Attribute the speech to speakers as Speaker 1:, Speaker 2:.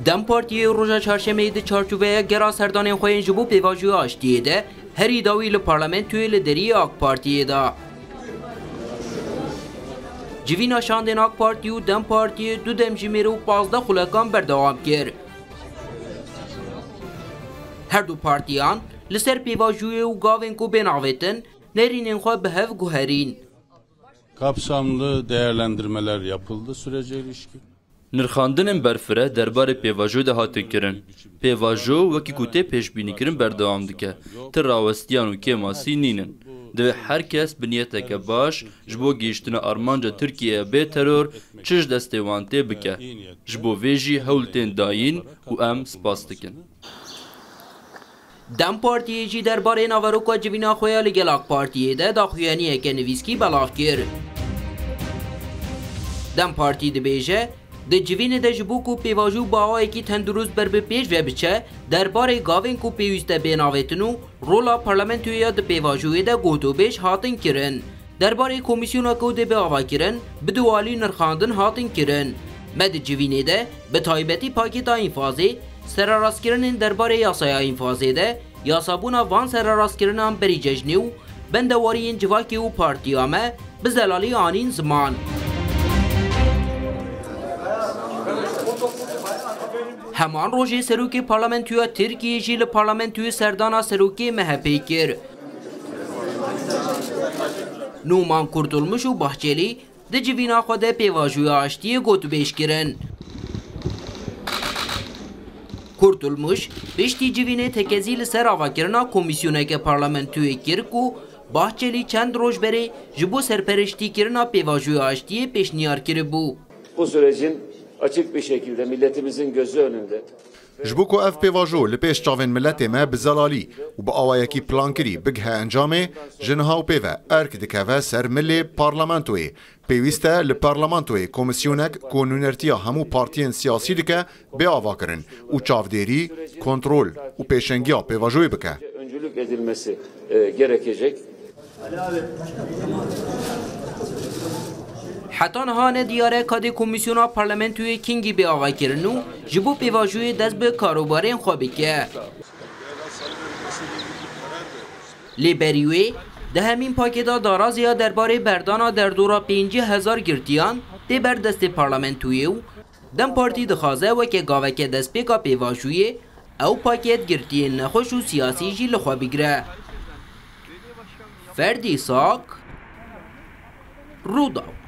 Speaker 1: دم پارتی روژا چهارشنبه دی چارچوبه گرا سردان خوین جبو پیواجو آشتیه ده هری داوی لپارلمنتوی لدری آک پارتیه دا جوینا شاندن آک پارتی و دم پارتی دو دم جمیره و 15 خلقان بردوام کرد. هر دو پارتیان لسر پیواجوی و گاوین کو بناویتن nerinin xwe bi hev guherîn.
Speaker 2: Kapsamlı değerlendirmeler yapıldı sürece ilişkin.
Speaker 3: Nirxandinên berfire derbarê pêvajo de hatin kirin. Pêvajo wekî ku tê pêşbînîkirin berdewam dike. Ti rawestiyan û kêmasî nînin. Divê herkes bi niyeteke baş ji bo gihîştina armanca Tirkiyeyê bê teror çi ji destê wan tê bike. Ji bo vê jî hewl tên dayîn û em spas dikin.
Speaker 1: دم پارتیه جی درباره ناوروکا جوینا خویا لگل آک پارتیه ده داخویانیه که نویسکی بلاغ کر. دم پارتی ده بیجه ده جوین ده جبو کو پیواجو باوایی که تندروز بر به پیش و بچه درباره گاوین کو پیوسته بیناویتنو رولا پارلمنتویا ده پیواجوی ده گوتو بیش هاتن کرن. درباره کمیسیونا کو ده به آوا کرن بدوالی نرخاندن هاتن کرن. مد جوینه ده به تایبتی پاکتا اینفازی سراراسکرین درباره یاسای اینفازی ده یاسابونا وان سراراسکرینان بری ججنی و بندوارین جواکی و پارتیامه به زلالی آنین زمان. همان روژه سروکی پارلمنتوی ترکیه جیل پارلمنتوی سردانا سروکی مهپی کر. نومان کرتولمش و بحچلی ده جوینا خود پیواجوی آشتی گوتو بیش کرن. Kurtulmuş, beşti civine tekezil ser avakirna komisyoneke parlamentüye kirku, Bahçeli çend roj beri jibo serperişti kirna pevajuya açtığı peşniyar kiri bu.
Speaker 4: Bu sürecin açık bir şekilde milletimizin gözü önünde.
Speaker 5: جبو کو اف پیواجو لپیش چاوین ملت ما بزلالی و با آوایکی پلان کری بگه انجامه جنها و پیوه ارک دکوه سر ملی پارلمانتوی پیوسته لپارلمانتوی کمیسیونک کنونرتیا همو پارتین سیاسی دکه به آوا کرن و چاودیری کنترول و پیشنگیا پیواجوی بکه.
Speaker 4: Öncülük edilmesi gerekecek.
Speaker 1: حتی نهانه دیاره کادی کمیسیونا پارلمنتوی کینگی به آقای کرنو جبو پیواجوی دست به کاروبارین خوابی که لیبریوی ده همین پاکتا دارازیا درباره بردانا در دورا 5000 گرتیان ده بر دست پارلمنتوی و دم پارتی دخوازه و که گاوه که دست پیکا پیواجوی او پاکت گرتین نخوش و سیاسی جی لخوابی گره. فردی ساک روداو